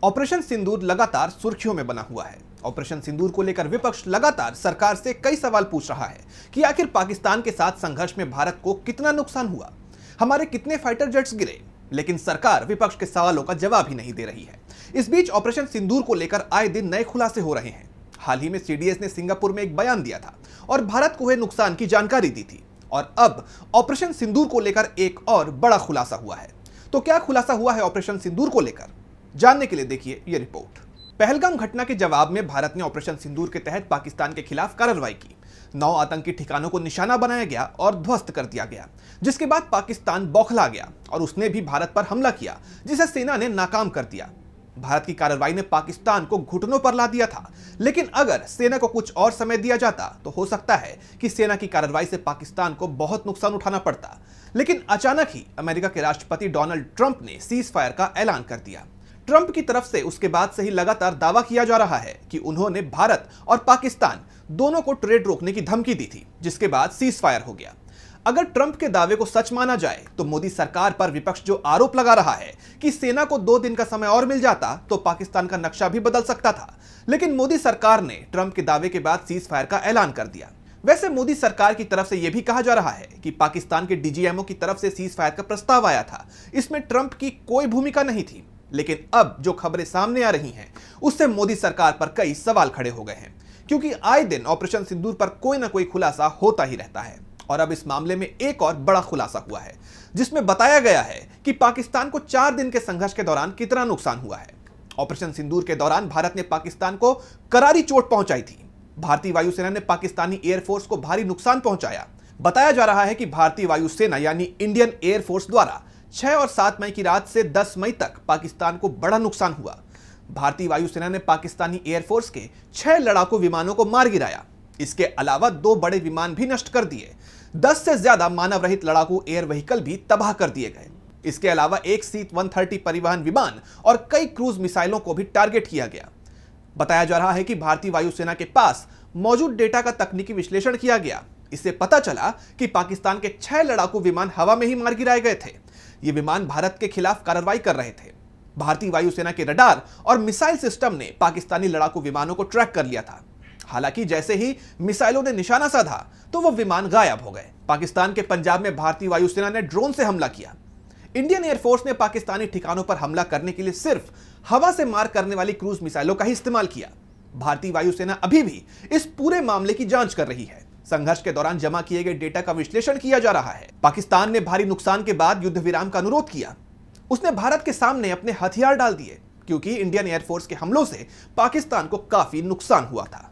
Operation सिंदूर लगातार सुर्खियों में बना हुआ है। ऑपरेशन सिंदूर को लेकर विपक्ष लगातार सरकार से कई सवाल पूछ रहा है कि आखिर पाकिस्तान के साथ संघर्ष में भारत को कितना नुकसान हुआ, हमारे कितने फाइटर जेट्स गिरे, लेकिन सरकार विपक्ष के सवालों का जवाब ही नहीं दे रही है। इस बीच ऑपरेशन सिंदूर को लेकर आए दिन नए खुलासे हो रहे हैं। हाल ही में सीडीएस ने सिंगापुर में एक बयान दिया था और भारत को हुए नुकसान की जानकारी दी थी, और अब ऑपरेशन सिंदूर को लेकर एक और बड़ा खुलासा हुआ है। तो क्या खुलासा हुआ है ऑपरेशन सिंदूर को लेकर, जानने के लिए देखिए ये रिपोर्ट। पहलगाम घटना के जवाब में भारत ने ऑपरेशन सिंदूर के तहत पाकिस्तान के खिलाफ कार्रवाई की। 9 आतंकी ठिकानों को निशाना बनाया गया और ध्वस्त कर दिया गया, जिसके बाद पाकिस्तान बौखला गया और उसने भी भारत पर हमला किया, जिसे सेना ने नाकाम कर दिया। भारत की कार्रवाई ने पाकिस्तान को घुटनों पर ला दिया था, लेकिन अगर सेना को कुछ और समय दिया जाता तो हो सकता है कि सेना की कार्रवाई से पाकिस्तान को बहुत नुकसान उठाना पड़ता। लेकिन अचानक ही अमेरिका के राष्ट्रपति डोनाल्ड ट्रंप ने सीज फायर का ऐलान कर दिया। ट्रंप की तरफ से उसके बाद से ही लगातार दावा किया जा रहा है कि उन्होंने भारत और पाकिस्तान दोनों को ट्रेड रोकने की धमकी दी थी, जिसके बाद सीज फायर हो गया। अगर ट्रंप के दावे को सच माना जाए तो मोदी सरकार पर विपक्ष जो आरोप लगा रहा है कि सेना को 2 दिन का समय और मिल जाता तो पाकिस्तान का नक्शा भी बदल सकता था, लेकिन मोदी सरकार ने ट्रंप के दावे के बाद सीज फायर का ऐलान कर दिया। वैसे मोदी सरकार की तरफ से यह भी कहा जा रहा है कि पाकिस्तान के डीजीएमओ की तरफ से सीज फायर का प्रस्ताव आया था, इसमें ट्रंप की कोई भूमिका नहीं थी। लेकिन अब जो खबरें सामने आ रही हैं उससे मोदी सरकार पर कई सवाल खड़े हो गए हैं, क्योंकि आए दिन ऑपरेशन सिंदूर पर कोई ना कोई खुलासा होता ही रहता है। और अब इस मामले में एक और बड़ा खुलासा हुआ है, जिसमें बताया गया है कि पाकिस्तान को 4 दिन के संघर्ष के दौरान कितना नुकसान हुआ है। ऑपरेशन सिंदूर के दौरान भारत ने पाकिस्तान को करारी चोट पहुंचाई थी। भारतीय वायुसेना ने पाकिस्तानी एयरफोर्स को भारी नुकसान पहुंचाया। बताया जा रहा है कि भारतीय वायुसेना यानी इंडियन एयरफोर्स द्वारा 6 और 7 मई की रात से 10 मई तक पाकिस्तान को बड़ा नुकसान हुआ। भारतीय वायुसेना ने पाकिस्तानी एयरफोर्स के 6 लड़ाकू विमानों को मार गिराया। इसके अलावा 2 बड़े विमान भी नष्ट कर दिए। 10 से ज्यादा मानव रहित लड़ाकू एयर व्हीकल भी तबाह कर दिए गए। इसके अलावा एक C-130 परिवहन विमान और कई क्रूज मिसाइलों को भी टारगेट किया गया। बताया जा रहा है कि भारतीय वायुसेना के पास मौजूद डेटा का तकनीकी विश्लेषण किया गया। इससे पता चला कि पाकिस्तान के 6 लड़ाकू विमान हवा में ही मार गिराए गए थे। ये विमान भारत के खिलाफ कार्रवाई कर रहे थे। भारतीय वायुसेना के रडार और मिसाइल सिस्टम ने पाकिस्तानी लड़ाकू विमानों को ट्रैक कर लिया था। हालांकि जैसे ही मिसाइलों ने निशाना साधा तो वो विमान गायब हो गए। पाकिस्तान के पंजाब में भारतीय वायुसेना ने ड्रोन से हमला किया। इंडियन एयरफोर्स ने पाकिस्तानी ठिकानों पर हमला करने के लिए सिर्फ हवा से मार करने वाली क्रूज मिसाइलों का ही इस्तेमाल किया। भारतीय वायुसेना अभी भी इस पूरे मामले की जांच कर रही है। संघर्ष के दौरान जमा किए गए डेटा का विश्लेषण किया जा रहा है। पाकिस्तान ने भारी नुकसान के बाद युद्ध विराम का अनुरोध किया। उसने भारत के सामने अपने हथियार डाल दिए, क्योंकि इंडियन एयरफोर्स के हमलों से पाकिस्तान को काफी नुकसान हुआ था।